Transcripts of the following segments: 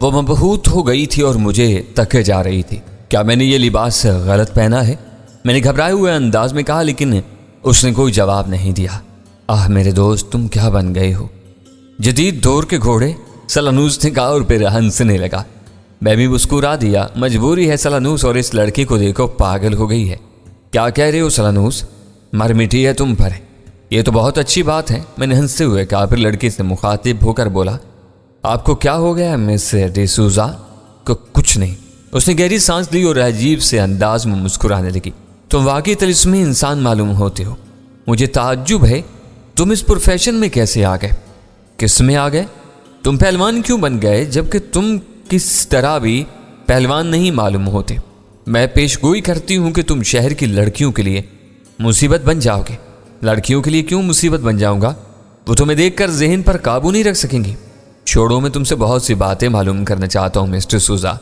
وہ مبہوت ہو گئی تھی اور مجھے تکے جا رہی تھی۔ کیا میں نے یہ لباس غلط پہنا ہے؟ میں نے گھبرائے ہوئے انداز میں کہا، لیکن اس نے کوئی جواب نہیں دیا۔ آہ میرے دوست، تم کیا بن گئے ہو؟ جدید دور کے گھوڑے، سلانوس نے کہا اور پھر ہنسنے لگا۔ میں بھی مسکرا دیا۔ مجبوری ہے سلانوس، اور اس لڑکی کو دیکھو، پاگل ہو گئی ہے۔ کیا کہہ رہے ہو سلانوس؟ مر مٹی ہے تم پر۔ یہ تو بہت اچھی بات ہے، میں نے ہنستے ہوئے کہا۔ پھر لڑکی سے مخاطب ہو کر بولا، آپ کو کیا ہو گیا مس ڈی سوزا؟ کچھ نہیں۔ اس نے گہری سانس لی اور عجیب سے انداز میں مسکرانے لگی۔ تم واقعی طلسمی انسان معلوم ہوتے ہو۔ مجھے تعجب ہے تم اس پروفیشن میں کیسے آ گئے؟ کس میں آ گئے؟ تم پہلوان کیوں بن گئے جبکہ تم کس طرح بھی پہلوان نہیں معلوم ہوتے؟ میں پیش گوئی کرتی ہوں کہ تم شہر کی لڑکیوں کے لیے مصیبت بن جاؤ گے۔ لڑکیوں کے لیے کیوں مصیبت بن جاؤں گا؟ وہ تمہیں دیکھ کر ذہن پر قابو نہیں رکھ سکیں گی۔ چھوڑو، میں تم سے بہت سی باتیں معلوم کرنا چاہتا ہوں مسٹر سوزا۔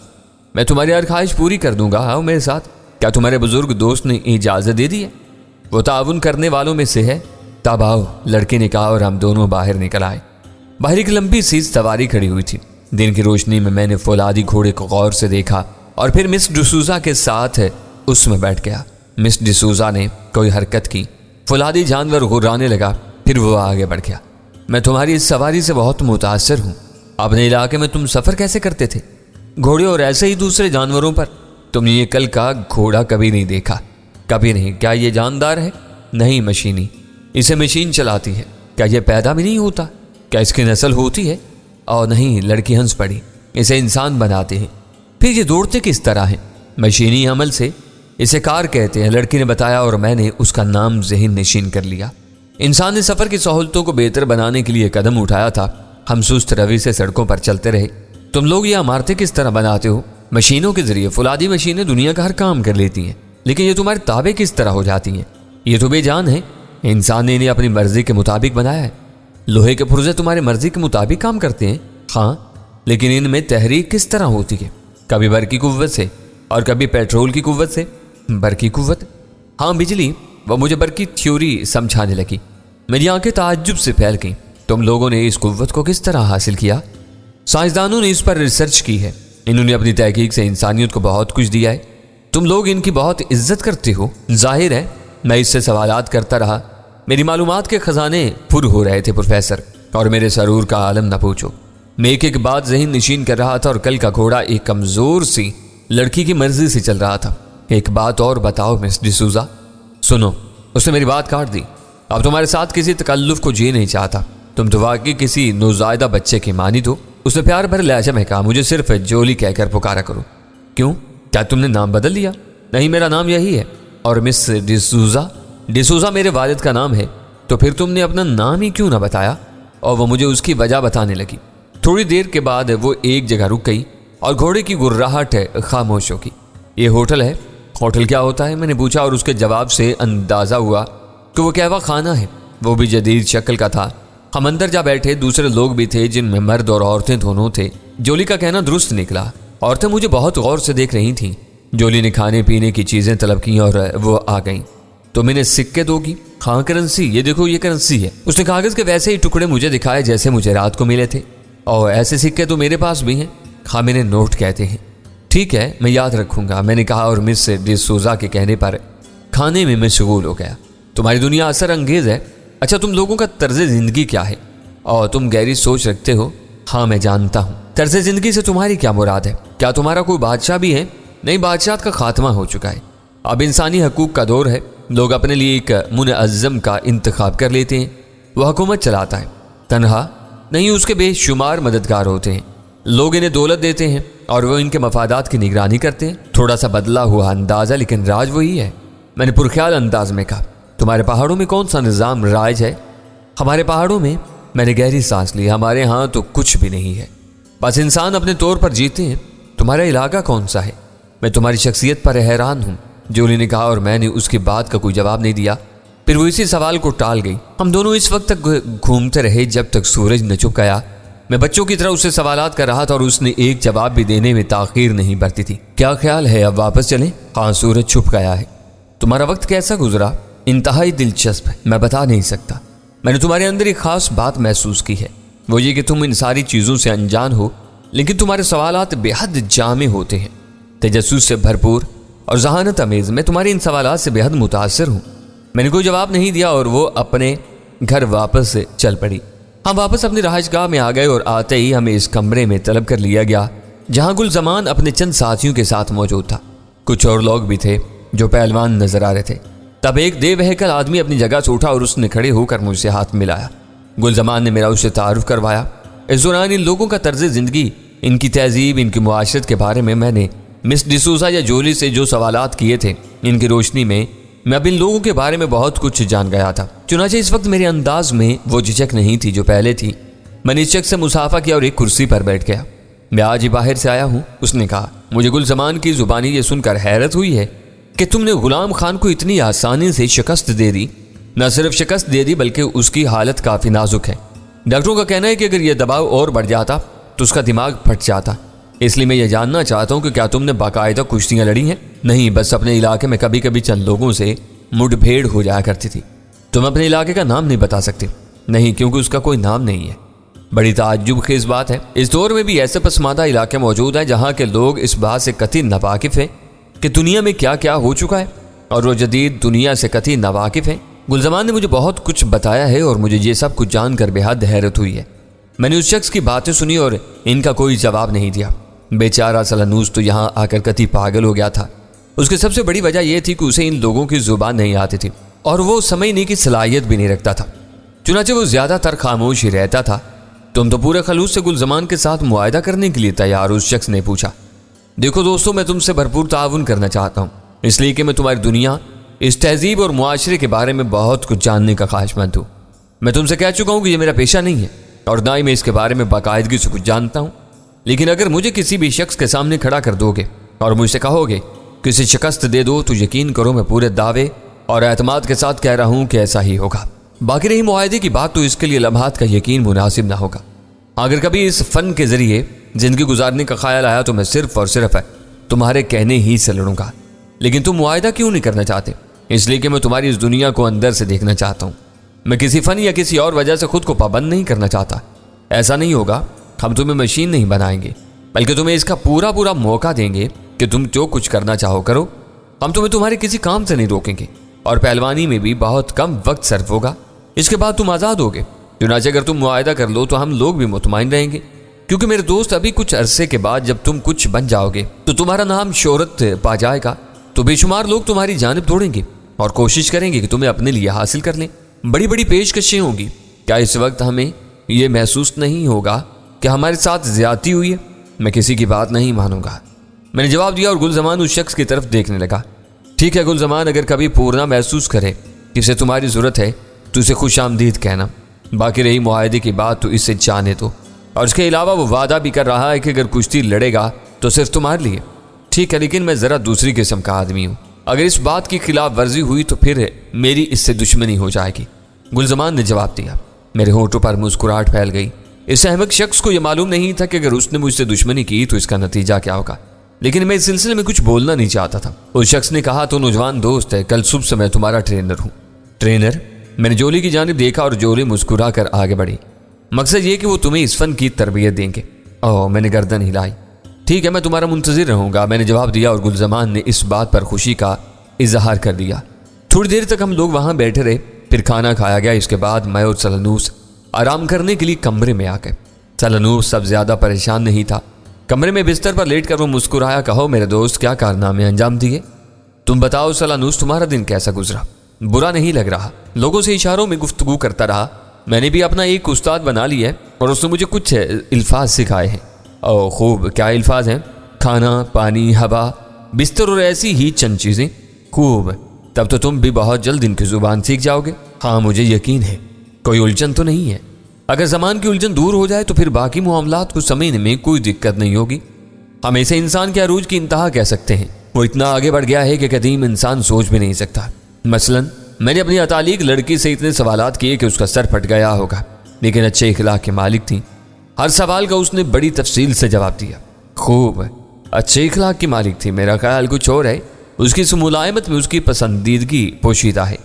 میں تمہاری ہر خواہش پوری کر دوں گا۔ آؤ میرے ساتھ۔ کیا تمہارے بزرگ دوست نے اجازت دے دی ہے؟ وہ تعاون کرنے والوں میں سے ہے۔ تب آؤ، لڑکے نے کہا اور ہم دونوں باہر نکل آئے۔ باہر ایک لمبی سی سواری کھڑی ہوئی تھی۔ دن کی روشنی میں میں نے فولادی گھوڑے کو غور سے دیکھا اور پھر مس ڈسوزا کے ساتھ اس میں بیٹھ گیا۔ مس ڈسوزا نے کوئی حرکت کی، فولادی جانور غرانے لگا، پھر وہ آگے بڑھ گیا۔ میں تمہاری اس سواری سے بہت متاثر ہوں۔ اپنے علاقے میں تم سفر کیسے کرتے تھے؟ گھوڑے اور ایسے ہی دوسرے جانوروں پر؟ تم نے یہ کل کا گھوڑا کبھی نہیں دیکھا؟ کبھی نہیں۔ کیا یہ جاندار ہے؟ نہیں، مشینی۔ اسے مشین چلاتی ہے۔ کیا یہ پیدا بھی نہیں ہوتا؟ کیا اس کی نسل ہوتی ہے؟ اور نہیں، لڑکی ہنس پڑی۔ اسے انسان بناتے ہیں۔ پھر یہ دوڑتے کس طرح ہیں؟ مشینی عمل سے۔ اسے کار کہتے ہیں، لڑکی نے بتایا اور میں نے اس کا نام ذہن نشین کر لیا۔ انسان نے سفر کی سہولتوں کو بہتر بنانے کے لیے قدم اٹھایا تھا۔ ہم سست روی سے سڑکوں پر چلتے رہے۔ تم لوگ یہ عمارتیں کس طرح بناتے ہو؟ مشینوں کے ذریعے۔ فولادی مشینیں دنیا کا ہر کام کر لیتی ہیں، لیکن یہ تمہارے تابع کس طرح ہو جاتی ہیں؟ یہ تو بے جان ہے۔ انسان نے انہیں اپنی مرضی کے مطابق بنایا ہے۔ لوہے کے پرزے تمہاری مرضی کے مطابق کام کرتے ہیں؟ ہاں، لیکن ان میں تحریک کس طرح ہوتی ہے؟ کبھی برقی قوت سے اور کبھی پیٹرول کی قوت سے۔ برقی قوت؟ ہاں، بجلی۔ وہ مجھے برقی تھیوری سمجھانے لگی۔ میری آنکھیں تعجب سے پھیل گئیں۔ تم لوگوں نے اس قوت کو کس طرح حاصل کیا؟ سائنسدانوں نے اس پر ریسرچ کی ہے۔ انہوں نے اپنی تحقیق سے انسانیت کو بہت کچھ دیا ہے۔ تم لوگ ان کی بہت عزت کرتے ہو۔ ظاہر ہے۔ میں اس سے سوالات کرتا رہا۔ میری معلومات کے خزانے پر ہو رہے تھے پروفیسر، اور میرے سرور کا عالم نہ پوچھو۔ میں ایک بات ذہن نشین کر رہا تھا، اور کل کا گھوڑا ایک کمزور سی لڑکی کی مرضی سے چل رہا تھا۔ ایک بات اور بتاؤ مس ڈسوزا۔ سنو، اس نے میری بات کاٹ دی۔ اب تمہارے ساتھ کسی تکلف کو جی نہیں چاہتا۔ تم تو واقعی کسی نوزائیدہ بچے کی مانند ہو۔ اس نے پیار بھرے لہجے میں کہا، مجھے صرف جولی کہہ کر پکارا کرو۔ کیوں؟ کیا تم نے نام بدل لیا؟ نہیں، میرا نام یہی ہے۔ اور مس ڈسوزا؟ ڈسوزا میرے والد کا نام ہے۔ تو پھر تم نے اپنا نام ہی کیوں نہ بتایا؟ اور وہ مجھے اس کی وجہ بتانے لگی۔ تھوڑی دیر کے بعد وہ ایک جگہ رک گئی اور گھوڑے کی گرراہٹ خاموش ہو گئی۔ یہ ہوٹل ہے؟ ہوٹل کیا ہوتا ہے؟ میں نے پوچھا، اور اس کے جواب سے اندازہ ہوا کہ وہ قہوہ خانہ ہے، وہ بھی جدید شکل کا تھا۔ ہم اندر جا بیٹھے۔ دوسرے لوگ بھی تھے، جن میں مرد اور عورتیں دونوں تھے۔ جولی کا کہنا درست نکلا۔ عورتیں مجھے بہت غور سے دیکھ رہی تھیں۔ جولی نے کھانے پینے کی چیزیں طلب کی اور وہ آ گئیں۔ تو میں نے سکے دو گی؟ ہاں، کرنسی۔ یہ دیکھو، یہ کرنسی ہے۔ اس نے کاغذ کے ویسے ہی ٹکڑے مجھے دکھائے جیسے مجھے رات کو ملے تھے۔ اور ایسے سکے تو میرے پاس بھی ہیں۔ ہاں، میں نے نوٹ کہتے ہیں۔ ٹھیک ہے، میں یاد رکھوں گا، میں نے کہا، اور مس ڈسوزا کے کہنے پر کھانے میں مشغول ہو گیا۔ تمہاری دنیا اثر انگیز ہے۔ اچھا، تم لوگوں کا طرز زندگی کیا ہے؟ اور تم گہری سوچ رکھتے ہو۔ ہاں، میں جانتا ہوں۔ طرز زندگی سے تمہاری کیا مراد ہے؟ کیا تمہارا کوئی بادشاہ بھی ہے؟ نہیں، بادشاہت کا خاتمہ ہو چکا ہے۔ اب انسانی حقوق کا دور ہے۔ لوگ اپنے لیے ایک منظم کا انتخاب کر لیتے ہیں، وہ حکومت چلاتا ہے۔ تنہا نہیں، اس کے بے شمار مددگار ہوتے ہیں۔ لوگ انہیں دولت دیتے ہیں اور وہ ان کے مفادات کی نگرانی کرتے ہیں۔ تھوڑا سا بدلا ہوا انداز ہے، لیکن راج وہی ہے۔ میں نے پرخیال انداز میں کہا، تمہارے پہاڑوں میں کون سا نظام رائج ہے؟ ہمارے پہاڑوں میں نے گہری سانس لی، ہمارے ہاں تو کچھ بھی نہیں ہے، بس انسان اپنے طور پر جیتے ہیں۔ تمہارا علاقہ کون سا ہے؟ میں تمہاری شخصیت پر حیران ہوں، جولی نے کہا، اور میں نے اس کی بات کا کوئی جواب نہیں دیا۔ پھر وہ اسی سوال کو ٹال گئی۔ ہم دونوں اس وقت تک گھومتے رہے جب تک سورج نہ چھپ گیا۔ میں بچوں کی طرح اس سے سوالات کر رہا تھا اور اس نے ایک جواب بھی دینے میں تاخیر نہیں برتی تھی۔ کیا خیال ہے اب واپس چلیں؟ ہاں، سورج چھپ گیا ہے۔ تمہارا وقت کیسا گزرا؟ انتہائی دلچسپ ہے، میں بتا نہیں سکتا۔ میں نے تمہارے اندر ایک خاص بات محسوس کی ہے، وہ یہ کہ تم ان ساری چیزوں سے انجان ہو لیکن تمہارے سوالات بے حد جامع ہوتے ہیں، تجسس سے بھرپور اور ذہانت امیز۔ میں تمہارے ان سوالات سے بے حد متاثر ہوں۔ میں نے کوئی جواب نہیں دیا اور وہ اپنے گھر واپس چل پڑی۔ ہم واپس اپنی رہائش گاہ میں آ گئے اور آتے ہی ہمیں اس کمرے میں طلب کر لیا گیا جہاں گلزمان اپنے چند ساتھیوں کے ساتھ موجود تھا۔ کچھ اور لوگ بھی تھے جو پہلوان نظر آ رہے تھے۔ تب ایک دے بہکل آدمی اپنی جگہ سے اٹھا اور اس نے کھڑے ہو کر مجھ سے ہاتھ ملایا۔ گلزمان نے میرا اسے تعارف کروایا۔ اس دوران ان لوگوں کا طرز زندگی، ان کی تہذیب، ان کی معاشرت کے بارے میں نے مس ڈسوزا یا جولی سے جو سوالات کیے تھے، ان کی روشنی میں اب ان لوگوں کے بارے میں بہت کچھ جان گیا تھا۔ چنانچہ اس وقت میرے انداز میں وہ جھجک نہیں تھی جو پہلے تھی۔ میں نے اس شخص سے مصافحہ کیا اور ایک کرسی پر بیٹھ گیا۔ میں آج ہی باہر سے آیا ہوں، اس نے کہا۔ مجھے گلزمان کی زبانی یہ سن کر حیرت ہوئی ہے کہ تم نے غلام خان کو اتنی آسانی سے شکست دے دی۔ نہ صرف شکست دے دی بلکہ اس کی حالت کافی نازک ہے۔ ڈاکٹروں کا کہنا ہے کہ اگر یہ دباؤ اور بڑھ جاتا تو اس کا دماغ پھٹ جاتا۔ اس لیے میں یہ جاننا چاہتا ہوں کہ کیا تم نے باقاعدہ کشتیاں لڑی ہیں؟ نہیں، بس اپنے علاقے میں کبھی کبھی چند لوگوں سے مڈ بھیڑ ہو جایا کرتی تھی۔ تم اپنے علاقے کا نام نہیں بتا سکتے؟ نہیں، کیونکہ اس کا کوئی نام نہیں ہے۔ بڑی تعجب خیز بات ہے۔ اس دور میں بھی ایسے پسماندہ علاقے موجود ہیں جہاں کے لوگ اس بات سے قطعی ناواقف ہیں کہ دنیا میں کیا کیا ہو چکا ہے، اور وہ جدید دنیا سے قطعی ناواقف ہیں۔ گلزمان نے مجھے بہت کچھ بتایا ہے اور مجھے یہ سب کچھ جان کر بے حد حیرت ہوئی ہے۔ میں نے اس شخص کی باتیں سنی اور ان کا کوئی جواب نہیں دیا۔ بیچارہ سلانوس تو یہاں آ کر قطعی پاگل ہو گیا تھا۔ اس کی سب سے بڑی وجہ یہ تھی کہ اسے ان لوگوں کی زبان نہیں آتی تھی اور وہ سمجھنے کی صلاحیت بھی نہیں رکھتا تھا، چنانچہ وہ زیادہ تر خاموش ہی رہتا تھا۔ تم تو پورے خلوص سے گلزمان کے ساتھ معاہدہ کرنے کے لیے تیار؟ اس شخص نے پوچھا۔ دیکھو دوستو، میں تم سے بھرپور تعاون کرنا چاہتا ہوں، اس لیے کہ میں تمہاری دنیا، اس تہذیب اور معاشرے کے بارے میں بہت کچھ جاننے کا خواہش مند ہوں۔ میں تم سے کہہ چکا ہوں کہ یہ میرا پیشہ نہیں ہے اور نہ ہی میں اس کے بارے میں باقاعدگی سے کچھ جانتا ہوں، لیکن اگر مجھے کسی بھی شخص کے سامنے کھڑا کر دو گے اور مجھ سے کہو گے کہ اسے شکست دے دو تو یقین کرو میں پورے دعوے اور اعتماد کے ساتھ کہہ رہا ہوں کہ ایسا ہی ہوگا۔ باقی رہی معاہدے کی بات تو اس کے لیے لمحات کا یقین مناسب نہ ہوگا۔ اگر کبھی اس فن کے ذریعے زندگی گزارنے کا خیال آیا تو میں صرف اور صرف تمہارے کہنے ہی سے لڑوں گا۔ لیکن تم معاہدہ کیوں نہیں کرنا چاہتے؟ اس لیے کہ میں تمہاری اس دنیا کو اندر سے دیکھنا چاہتا ہوں۔ میں کسی فن یا کسی اور وجہ سے خود کو پابند نہیں کرنا چاہتا۔ ایسا نہیں ہوگا، ہم تمہیں مشین نہیں بنائیں گے، بلکہ تمہیں اس کا پورا موقع دیں گے کہ تم جو کچھ کرنا چاہو کرو۔ ہم تمہیں تمہارے کسی کام سے نہیں روکیں گے اور پہلوانی میں بھی بہت کم وقت صرف ہوگا۔ اس کے بعد تم آزاد ہوگے۔ چنانچہ اگر تم معاہدہ کر لو تو ہم لوگ بھی مطمئن رہیں گے، کیونکہ میرے دوست ابھی کچھ عرصے کے بعد جب تم کچھ بن جاؤ گے تو تمہارا نام شہرت پا جائے گا، تو بے شمار لوگ تمہاری جانب دوڑیں گے اور کوشش کریں گے کہ تمہیں اپنے لیے حاصل کر لیں۔ بڑی بڑی پیشکشیں ہوں گی۔ کیا اس وقت ہمیں یہ محسوس نہیں ہوگا کہ ہمارے ساتھ زیادتی ہوئی ہے؟ میں کسی کی بات نہیں مانوں گا، میں نے جواب دیا اور گلزمان اس شخص کی طرف دیکھنے لگا۔ ٹھیک ہے گلزمان، اگر کبھی پورنا محسوس کرے کہ اسے تمہاری ضرورت ہے تو اسے خوش آمدید کہنا۔ باقی رہی معاہدے کی بات تو اسے جانے دو، اور اس کے علاوہ وہ وعدہ بھی کر رہا ہے کہ اگر کشتی لڑے گا تو صرف تمہارے لیے۔ ٹھیک ہے، لیکن میں ذرا دوسری قسم کا آدمی ہوں۔ اگر اس بات کی خلاف ورزی ہوئی تو پھر میری اس سے دشمنی ہو جائے گی، گلزمان نے جواب دیا۔ میرے ہونٹوں پر مسکراہٹ پھیل گئی۔ اس احمق شخص کو یہ معلوم نہیں تھا کہ اگر اس نے مجھ سے دشمنی کی تو اس کا نتیجہ کیا ہوگا، لیکن میں اس سلسلے میں کچھ بولنا نہیں چاہتا تھا۔ اس شخص نے کہا، تو نوجوان دوست ہے، کل صبح سے میں تمہارا ٹرینر ہوں۔ ٹرینر؟ میں نے جولی کی جانب دیکھا اور جولی مسکرا کر آگے بڑھی۔ مقصد یہ کہ وہ تمہیں اس فن کی تربیت دیں گے۔ اوہ، میں نے گردن ہلائی۔ ٹھیک ہے، میں تمہارا منتظر رہوں گا، میں نے جواب دیا، اور گلزمان نے اس بات پر خوشی کا اظہار کر دیا۔ تھوڑی دیر تک ہم لوگ وہاں بیٹھے رہے، پھر کھانا کھایا گیا۔ اس کے بعد میں اور سلانوس آرام کرنے کے لیے کمرے میں آ گئے۔ سلانوس سب زیادہ پریشان نہیں تھا۔ کمرے میں بستر پر لیٹ کر وہ مسکرایا۔ کہو میرے دوست، کیا کارنامے انجام دیے؟ تم بتاؤ سلانوس، تمہارا دن کیسا گزرا؟ برا نہیں لگ رہا۔ لوگوں سے اشاروں میں گفتگو کرتا رہا۔ میں نے بھی اپنا ایک استاد بنا لیا ہے اور اس نے مجھے کچھ الفاظ سکھائے ہیں۔ اوہ خوب، کیا الفاظ ہیں؟ کھانا، پانی، ہوا، بستر اور ایسی ہی چند چیزیں۔ خوب، تب تو تم بھی بہت جلد ان کی زبان سیکھ جاؤ گے۔ ہاں، مجھے یقین ہے۔ کوئی الجھن تو نہیں ہے؟ اگر زمان کی الجھن دور ہو جائے تو پھر باقی معاملات کو سمجھنے میں کوئی دقت نہیں ہوگی۔ ہم اسے انسان کے عروج کی انتہا کہہ سکتے ہیں۔ وہ اتنا آگے بڑھ گیا ہے کہ قدیم انسان سوچ بھی نہیں سکتا۔ مثلاً میں نے اپنی اتالیق لڑکی سے اتنے سوالات کیے کہ اس کا سر پھٹ گیا ہوگا، لیکن اچھے اخلاق کی مالک تھی۔ ہر سوال کا اس نے بڑی تفصیل سے جواب دیا۔ خوب، اچھے اخلاق کی مالک تھی، میرا خیال کچھ اور ہے۔ اس کی اس ملائمت میں اس کی پسندیدگی پوشیدہ ہے۔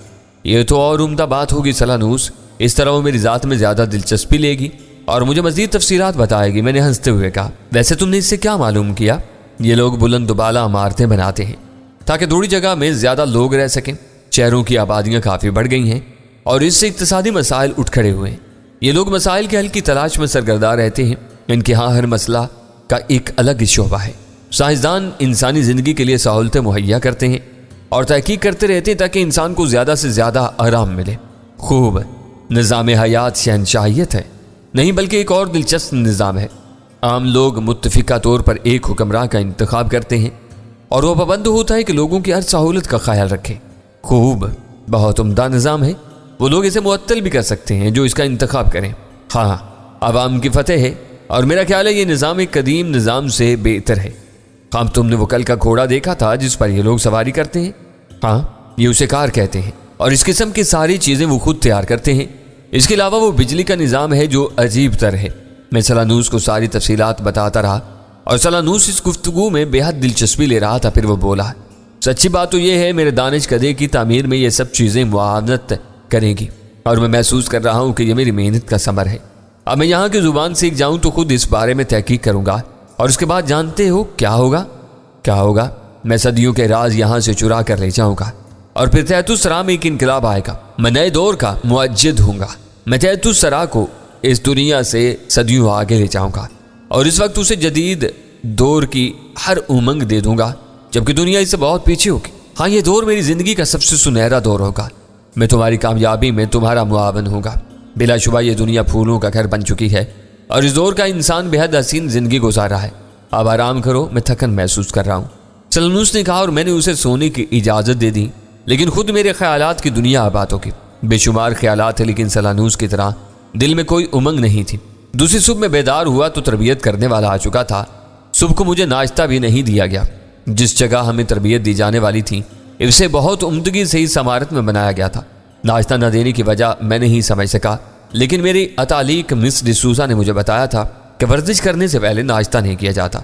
یہ تو اور عمدہ بات ہوگی سلانوس، اس طرح وہ میری ذات میں زیادہ دلچسپی لے گی اور مجھے مزید تفصیلات بتائے گی۔ میں نے ہنستے ہوئے کہا، ویسے تم نے اس سے کیا معلوم کیا؟ یہ لوگ بلند و بالا عمارتیں بناتے ہیں تاکہ تھوڑی جگہ میں زیادہ لوگ رہ سکیں۔ شہروں کی آبادیاں کافی بڑھ گئی ہیں اور اس سے اقتصادی مسائل اٹھ کھڑے ہوئے ہیں۔ یہ لوگ مسائل کے حل کی تلاش میں سرگردہ رہتے ہیں۔ ان کے ہاں ہر مسئلہ کا ایک الگ شعبہ ہے۔ سائنسدان انسانی زندگی کے لیے سہولتیں مہیا کرتے ہیں اور تحقیق کرتے رہتے ہیں تاکہ انسان کو زیادہ سے زیادہ آرام ملے۔ خوب، نظام حیات شہنشاہیت ہے، نہیں بلکہ ایک اور دلچسپ نظام ہے۔ عام لوگ متفقہ طور پر ایک حکمراں کا انتخاب کرتے ہیں اور وہ پابند ہوتا ہے کہ لوگوں کی ہر سہولت کا خیال رکھے۔ خوب، بہت عمدہ نظام ہے۔ وہ لوگ اسے معطل بھی کر سکتے ہیں جو اس کا انتخاب کریں۔ ہاں، عوام کی فتح ہے اور میرا خیال ہے یہ نظام ایک قدیم نظام سے بہتر ہے۔ ہاں، تم نے وہ کل کا گھوڑا دیکھا تھا جس پر یہ لوگ سواری کرتے ہیں؟ ہاں، یہ اسے کار کہتے ہیں اور اس قسم کی ساری چیزیں وہ خود تیار کرتے ہیں۔ اس کے علاوہ وہ بجلی کا نظام ہے جو عجیب تر ہے۔ میں سلانوس کو ساری تفصیلات بتاتا رہا اور سلانوس اس گفتگو میں بے حد دلچسپی لے رہا تھا۔ پھر وہ بولا، سچی بات تو یہ ہے میرے دانش کدے کی تعمیر میں یہ سب چیزیں معاونت کریں گی اور میں محسوس کر رہا ہوں کہ یہ میری محنت کا ثمر ہے۔ اب میں یہاں کی زبان سیکھ جاؤں تو خود اس بارے میں تحقیق کروں گا اور اس کے بعد جانتے ہو کیا ہوگا؟ کیا ہوگا؟ میں صدیوں کے راز یہاں سے چرا کر لے جاؤں گا اور پھر تحت السرا میں ایک انقلاب آئے گا۔ میں نئے دور کا مؤجد ہوں گا۔ میں تحت السرا کو اس دنیا سے صدیوں آگے لے جاؤں گا اور اس وقت اسے جدید دور کی ہر امنگ دے دوں گا جبکہ دنیا اس سے بہت پیچھے ہوگی۔ ہاں، یہ دور میری زندگی کا سب سے سنہرا دور ہوگا۔ میں تمہاری کامیابی میں تمہارا معاون ہوں گا۔ بلا شبہ یہ دنیا پھولوں کا گھر بن چکی ہے اور اس دور کا انسان بے حد حسین زندگی گزار رہا ہے۔ اب آرام کرو، میں تھکن محسوس کر رہا ہوں، سلانوس نے کہا، اور میں نے اسے سونے کی اجازت دے دی۔ لیکن خود میرے خیالات کی دنیا آباد ہوگی۔ بے شمار خیالات ہیں لیکن سلانوس کی طرح دل میں کوئی امنگ نہیں تھی۔ دوسری صبح میں بیدار ہوا تو تربیت کرنے والا آ چکا تھا۔ صبح کو مجھے ناشتہ بھی نہیں دیا گیا۔ جس جگہ ہمیں تربیت دی جانے والی تھی اسے بہت عمدگی سے اس عمارت میں بنایا گیا تھا۔ ناشتہ نہ دینے کی وجہ میں نہیں سمجھ سکا، لیکن میری اتالیق مس ڈسوزا نے مجھے بتایا تھا کہ ورزش کرنے سے پہلے ناشتہ نہیں کیا جاتا۔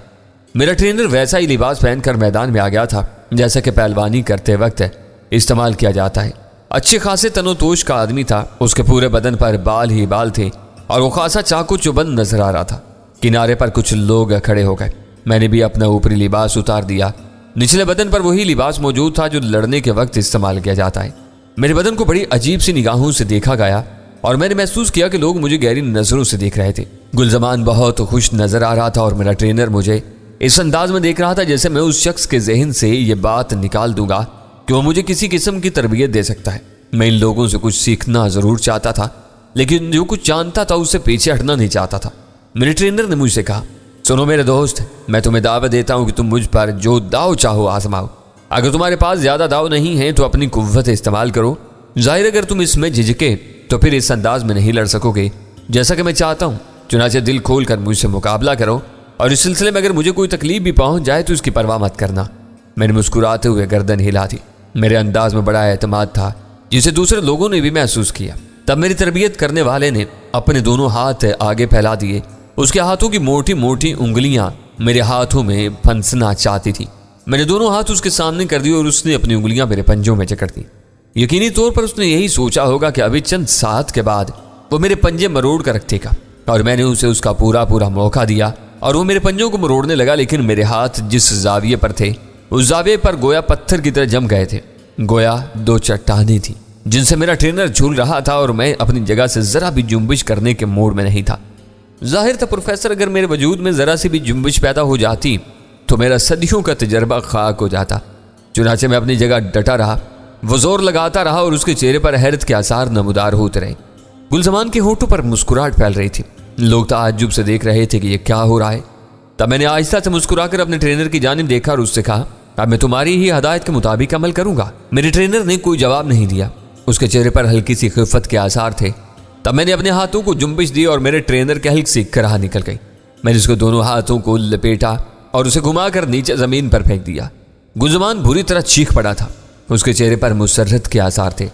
میرا ٹرینر ویسا ہی لباس پہن کر میدان میں آ گیا تھا جیسا کہ پہلوانی کرتے وقت استعمال کیا جاتا ہے۔ اچھے خاصے تن و توش کا آدمی تھا۔ اس کے پورے بدن پر بال ہی بال تھے اور وہ خاصا چاقو چوبند نظر آ رہا تھا۔ کنارے پر کچھ لوگ کھڑے ہو گئے۔ میں نے بھی اپنا اوپری لباس اتار دیا۔ نچلے بدن پر وہی لباس موجود تھا جو لڑنے کے وقت استعمال کیا جاتا ہے۔ میرے بدن کو بڑی عجیب سی نگاہوں سے دیکھا گیا اور میں نے محسوس کیا کہ لوگ مجھے گہری نظروں سے دیکھ رہے تھے۔ گلزمان بہت خوش نظر آ رہا تھا اور میرا ٹرینر مجھے اس انداز میں دیکھ رہا تھا جیسے میں اس شخص کے ذہن سے یہ بات نکال دوں گا کہ وہ مجھے کسی قسم کی تربیت دے سکتا ہے۔ میں ان لوگوں سے کچھ سیکھنا ضرور چاہتا تھا لیکن جو کچھ جانتا تھا اس سے پیچھے ہٹنا نہیں چاہتا تھا۔ میرے ٹرینر نے مجھ سے کہا، سنو میرے دوست، میں تمہیں دعوت دیتا ہوں کہ تم مجھ پر جو داؤ چاہو آزماؤ۔ اگر تمہارے پاس زیادہ داؤ نہیں ہے تو اپنی قوت استعمال کرو۔ ظاہر اگر تم اس میں جھجکے تو پھر اس انداز میں نہیں لڑ سکو گے جیسا کہ میں چاہتا ہوں۔ چنانچہ دل کھول کر مجھ سے مقابلہ کرو اور اس سلسلے میں اگر مجھے کوئی تکلیف بھی پہنچ جائے تو اس کی پرواہ مت کرنا۔ میں نے مسکراتے ہوئے گردن ہلا دی۔ میرے انداز میں بڑا اعتماد تھا جسے دوسرے لوگوں نے بھی محسوس کیا۔ تب میری تربیت کرنے والے نے اپنے دونوں ہاتھ آگے پھیلا دیے۔ اس کے ہاتھوں کی موٹی موٹی انگلیاں میرے ہاتھوں میں پھنسنا چاہتی تھی۔ میں نے دونوں ہاتھ اس کے سامنے کر دی اور اس نے اپنی انگلیاں میرے پنجوں میں جکڑ دی۔ یقینی طور پر اس نے یہی سوچا ہوگا کہ ابھی چند ساتھ کے بعد وہ میرے پنجے مروڑ کر رکھے گا، اور میں نے اسے اس کا پورا موقع دیا اور وہ میرے پنجوں کو مروڑنے لگا۔ لیکن میرے ہاتھ جس زاویے پر تھے اس زاویے پر گویا پتھر کی طرح جم گئے تھے، گویا دو چٹانیں تھیں جن سے میرا ٹرینر جھول رہا تھا اور میں اپنی جگہ سے ذرا بھی جنبش کرنے کے موڈ میں نہیں تھا۔ ظاہر تھا پروفیسر اگر میرے وجود میں ذرا سی بھی جنبش پیدا ہو جاتی تو میرا صدیوں کا تجربہ خاک ہو جاتا۔ چنانچہ میں اپنی جگہ ڈٹا رہا، وہ زور لگاتا رہا اور اس کے چہرے پر حیرت کے آثار نمودار ہوتے رہے۔ گلزمان کے ہونٹوں پر مسکراہٹ پھیل رہی تھی۔ لوگ تعجب سے دیکھ رہے تھے کہ یہ کیا ہو رہا ہے۔ تب میں نے آہستہ سے مسکرا کر اپنے ٹرینر کی جانب دیکھا اور اس سے کہا، اب میں تمہاری ہی ہدایت کے مطابق عمل کروں گا۔ میرے ٹرینر نے کوئی جواب نہیں دیا، اس کے چہرے پر ہلکی سی خفت کے آثار تھے۔ تب میں نے اپنے ہاتھوں کو جنبش دی اور میرے ٹرینر کے حلق سے ایک کرہ نکل گئی۔ میں نے اس کو دونوں ہاتھوں کو لپیٹا اور اسے گھما کر نیچے زمین پر پھینک دیا۔ گلزمان بری طرح چیخ پڑا تھا، اس کے چہرے پر مسرت کے آثار تھے۔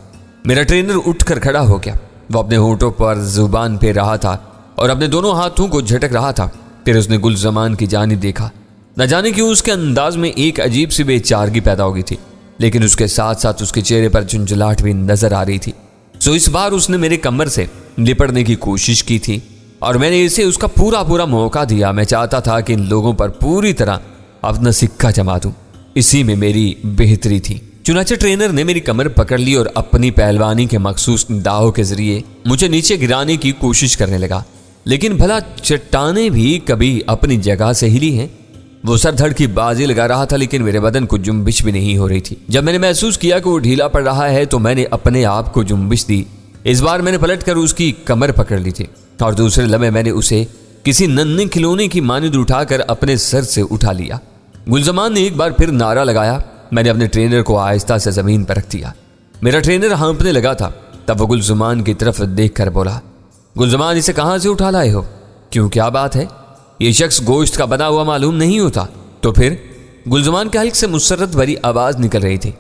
میرا ٹرینر اٹھ کر کھڑا ہو گیا، وہ اپنے ہونٹوں پر زبان پہ رہا تھا اور اپنے دونوں ہاتھوں کو جھٹک رہا تھا۔ پھر اس نے گلزمان کی جانب دیکھا، نہ جانے کیوں اس کے انداز میں ایک عجیب سی بے چارگی پیدا ہو گئی تھی، لیکن اس کے ساتھ ساتھ اس کے چہرے پر جھنجھلاہٹ بھی نظر آ رہی تھی۔ سو اس بار اس نے میرے کمر سے لپٹنے کی کوشش کی تھی اور میں نے اسے اس کا پورا موقع دیا۔ میں چاہتا تھا کہ ان لوگوں پر پوری طرح اپنا سکہ جما دوں، اسی میں میری بہتری تھی۔ چنانچہ ٹرینر نے میری کمر پکڑ لی اور اپنی پہلوانی کے مخصوص داؤ کے ذریعے مجھے نیچے گرانے کی کوشش کرنے لگا، لیکن بھلا چٹانیں بھی کبھی اپنی جگہ سے ہلی ہیں؟ وہ سر دھڑ کی بازی لگا رہا تھا، لیکن میرے بدن کو جنبش بھی نہیں ہو رہی تھی۔ جب میں نے محسوس کیا کہ وہ ڈھیلا پڑ رہا ہے تو میں نے اپنے آپ کو جنبش دی۔ اس بار میں نے پلٹ کر اس کی کمر پکڑ لی تھی اور دوسرے لمحے میں نے اسے کسی ننھے کھلونے کی مانند اٹھا کر اپنے سر سے اٹھا لیا۔ گلزمان نے ایک بار پھر نعرہ لگایا۔ میں نے اپنے ٹرینر کو آہستہ سے زمین پر رکھ دیا۔ میرا ٹرینر ہانپنے لگا تھا، تب وہ گلزمان کی طرف دیکھ کر بولا، گلزمان اسے کہاں سے اٹھا لائے ہو؟ کیوں، کیا بات ہے؟ یہ شخص گوشت کا بنا ہوا معلوم نہیں ہوتا۔ تو پھر؟ گلزمان کے حلق سے مسرت بھری آواز نکل رہی تھی،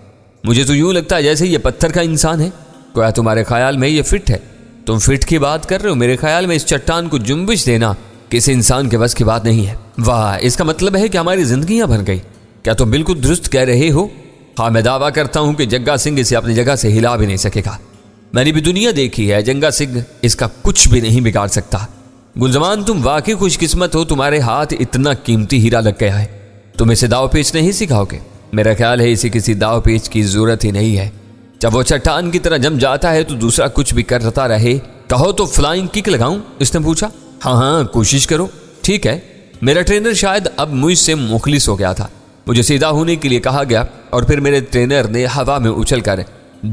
مجھے تو یوں لگتا ہے جیسے یہ پتھر کا انسان ہے، گویا تمہارے خیال میں یہ فٹ ہے۔ تم فٹ کی بات کر رہے ہو؟ میرے خیال میں اس چٹان کو جنبش دینا کسی انسان کے بس کی بات نہیں ہے۔ واہ، اس کا مطلب ہے کہ ہماری زندگیاں بن گئی۔ کیا تم بالکل درست کہہ رہے ہو؟ ہاں، میں دعویٰ کرتا ہوں کہ جگا سنگھ اسے اپنی جگہ سے ہلا بھی نہیں سکے گا۔ میں نے بھی دنیا دیکھی ہے، جگا سنگھ اس کا کچھ بھی نہیں بگاڑ سکتا۔ گلزمان، تم واقعی خوش قسمت ہو، تمہارے ہاتھ اتنا قیمتی ہیرا لگ گیا ہے۔ تم اسے داؤ پیچ نہیں سکھاؤ گے؟ میرا خیال ہے اسے کسی داؤ پیچ کی ضرورت ہی نہیں ہے۔ جب وہ چٹان کی طرح جم جاتا ہے تو دوسرا کچھ بھی کرتا رہے۔ کہو تو فلائنگ کک لگاؤں؟ اس نے پوچھا۔ ہاں کوشش کرو۔ ٹھیک ہے۔ میرا ٹرینر شاید اب مجھ سے مخلص ہو گیا تھا۔ مجھے سیدھا ہونے کے لیے کہا گیا اور پھر میرے ٹرینر نے ہوا میں اچھل کر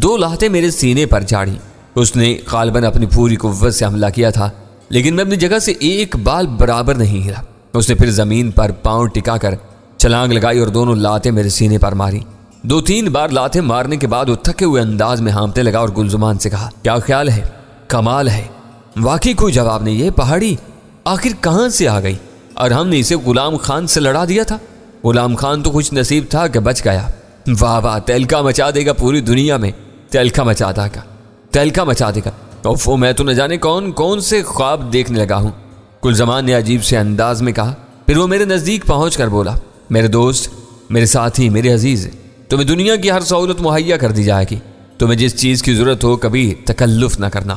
2 لاتیں میرے سینے پر جھاڑی۔ اس نے غالباً اپنی پوری قوت سے حملہ کیا تھا، لیکن میں اپنی جگہ سے ایک بال برابر نہیں ہلا۔ اس نے پھر زمین پر پاؤں ٹکا کر چھلانگ لگائی اور دونوں لاتیں میرے سینے پر ماری۔ 2-3 بار لاتیں مارنے کے بعد وہ تھکے ہوئے انداز میں ہانپنے لگا اور گلزمان سے کہا، کیا خیال ہے؟ کمال ہے۔ واقعی کوئی جواب نہیں۔ یہ پہاڑی آخر کہاں سے آ گئی؟ اور ہم نے اسے غلام خان سے لڑا دیا تھا۔ غلام خان تو خوش نصیب تھا کہ بچ گیا۔ واہ واہ، تہلکہ مچا دے گا پوری دنیا میں، تہلکہ مچا دے گا، تہلکہ مچا دے گا۔ اوفو، میں تو نہ جانے کون سے خواب دیکھنے لگا ہوں، گلزمان نے عجیب سے انداز میں کہا۔ پھر وہ میرے نزدیک پہنچ کر بولا، میرے دوست، میرے ساتھی، میرے عزیز، تمہیں دنیا کی ہر سہولت مہیا کر دی جائے گی۔ تمہیں جس چیز کی ضرورت ہو کبھی تکلف نہ کرنا۔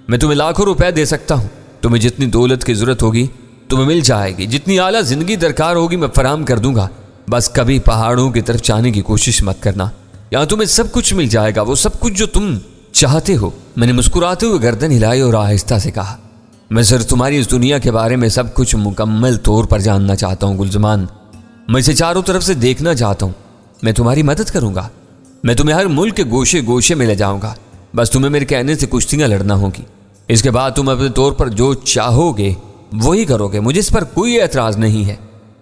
میں تمہیں لاکھوں روپے دے سکتا ہوں، تمہیں جتنی دولت کی ضرورت ہوگی تمہیں مل جائے گی، جتنی اعلیٰ زندگی درکار ہوگی میں فراہم کر دوں گا۔ بس کبھی پہاڑوں کی طرف جانے کی کوشش مت کرنا، یہاں تمہیں سب کچھ مل جائے گا، وہ سب کچھ جو تم چاہتے ہو۔ میں نے مسکراتے ہوئے گردن ہلائی اور آہستہ سے کہا، میں صرف تمہاری اس دنیا کے بارے میں سب کچھ مکمل طور پر جاننا چاہتا ہوں گلزمان۔ میں اسے چاروں طرف سے دیکھنا چاہتا ہوں۔ میں تمہاری مدد کروں گا، میں تمہیں ہر ملک کے گوشے گوشے میں لے جاؤں گا، بس تمہیں میرے کہنے سے کشتیاں لڑنا ہوگی۔ اس کے بعد تم اپنے طور پر جو چاہو گے وہی کرو گے، مجھے اس پر کوئی اعتراض نہیں ہے۔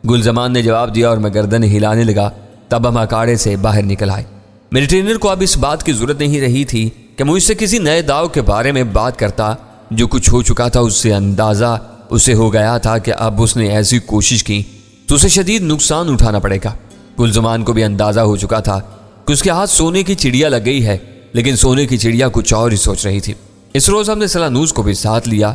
گلزمان نے جواب دیا اور میں گردن ہلانے لگا۔ تب ہم اکاڑے سے باہر نکل آئے۔ میرے ٹرینر کو اب اس بات کی ضرورت نہیں رہی تھی کہ مجھ سے کسی نئے داؤ کے بارے میں بات کرتا۔ جو کچھ ہو چکا تھا اس سے اندازہ اسے ہو گیا تھا کہ اب اس نے ایسی کوشش کی تو اسے شدید نقصان اٹھانا پڑے گا۔ گلزمان کو بھی اندازہ ہو چکا تھا کہ اس کے ہاتھ سونے کی چڑیا لگ گئی ہے، لیکن سونے کی چڑیا کچھ اور ہی سوچ رہی تھی۔ اس روز ہم نے سلانوس کو بھی ساتھ لیا۔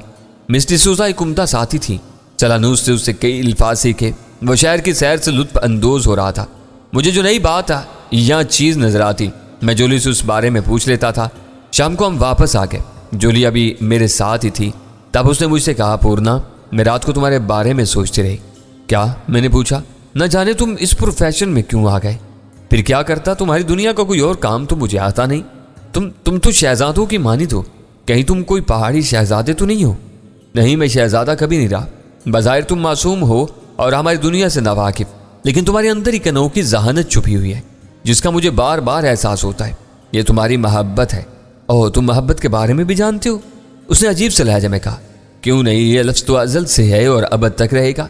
مس ڈسوزا ایک عمدہ ساتھی تھی۔ سلانوس سے اس سے کئی الفاظ سیکھے۔ وہ شہر کی سیر سے لطف اندوز ہو رہا تھا۔ مجھے جو نئی بات یا چیز نظر آتی میں جولی سے اس بارے میں پوچھ لیتا تھا۔ شام کو ہم واپس آ گئے۔ جولی ابھی میرے ساتھ ہی تھی۔ تب اس نے مجھ سے کہا، پورنا، میں رات کو تمہارے بارے میں سوچتی رہی۔ کیا؟ میں نے پوچھا۔ نہ جانے تم اس پروفیشن میں کیوں آ گئے؟ پھر کیا کرتا، تمہاری دنیا کا کوئی اور کام تو مجھے آتا نہیں۔ تم تو شہزادوں کی مانند ہو، کہیں تم کوئی پہاڑی شہزادے تو نہیں ہو؟ نہیں، میں شہزادہ کبھی نہیں رہا۔ بظاہر تم معصوم ہو اور ہماری دنیا سے ناواقف، لیکن تمہارے اندر ایک انوکھی ذہانت چھپی ہوئی ہے جس کا مجھے بار بار احساس ہوتا ہے۔ یہ تمہاری محبت ہے۔ اوہ، تم محبت کے بارے میں بھی جانتے ہو؟ اس نے عجیب سے لہجے میں کہا۔ کیوں نہیں، یہ لفظ تو ازل سے ہے اور ابد تک رہے گا۔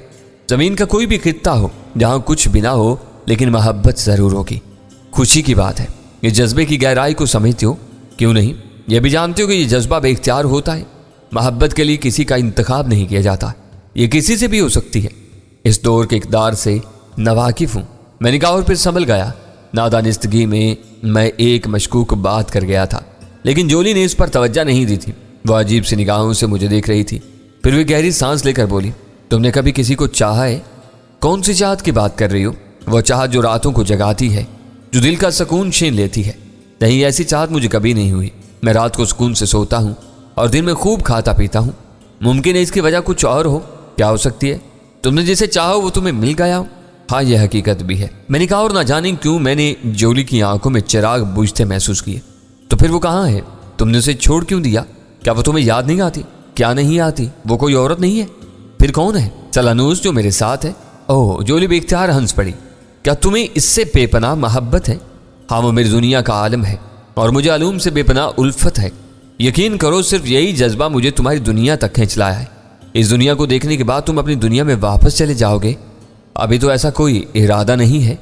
زمین کا کوئی بھی خطہ ہو جہاں کچھ بھی نہ ہو لیکن محبت ضرور ہوگی۔ خوشی کی بات ہے، یہ جذبے کی گہرائی کو سمجھتے ہو؟ کیوں نہیں، یہ بھی جانتے ہو کہ یہ جذبہ بے اختیار ہوتا ہے۔ محبت کے لیے کسی کا انتخاب نہیں کیا جاتا، یہ کسی سے بھی ہو سکتی ہے۔ اس دور کے اقدار سے ناواقف ہوں۔ میں نے کہا اور پھر سنبھل گیا۔ نادانستگی میں ایک مشکوک بات کر گیا تھا، لیکن جولی نے اس پر توجہ نہیں دی تھی۔ وہ عجیب سی نگاہوں سے مجھے دیکھ رہی تھی۔ پھر وہ گہری سانس لے کر بولی، تم نے کبھی کسی کو چاہا ہے؟ کون سی چاہت کی بات کر رہی ہو؟ وہ چاہت جو راتوں کو جگاتی ہے، جو دل کا سکون چھین لیتی ہے۔ نہیں، ایسی چاہت مجھے کبھی نہیں ہوئی۔ میں رات کو سکون سے سوتا ہوں اور دن میں خوب کھاتا پیتا ہوں۔ ممکن ہے اس کی وجہ کچھ اور ہو. کیا ہو سکتی ہے؟ تم نے جسے چاہا وہ تمہیں مل گیا ہو. ہاں یہ حقیقت بھی ہے. میں نے کہا اور نہ جانے کیوں میں نے جولی کی آنکھوں میں چراغ بجھتے محسوس کیے. تو پھر وہ کہاں ہے؟ تم نے اسے چھوڑ کیوں دیا؟ کیا وہ تمہیں یاد نہیں آتی؟ کیا نہیں آتی؟ وہ کوئی عورت نہیں ہے؟ پھر کون ہے؟ سلانوس جو میرے ساتھ ہے. اوہ جولی بے اختیار ہنس پڑی. کیا تمہیں اس سے بے پناہ محبت ہے؟ ہاں وہ میری دنیا کا عالم ہے اور مجھے علوم سے بے پناہ الفت ہے. یقین کرو صرف یہی جذبہ مجھے تمہاری دنیا تک کھینچ لایا ہے. اس دنیا کو دیکھنے کے بعد تم اپنی دنیا میں واپس چلے جاؤ گے؟ ابھی تو ایسا کوئی ارادہ نہیں ہے.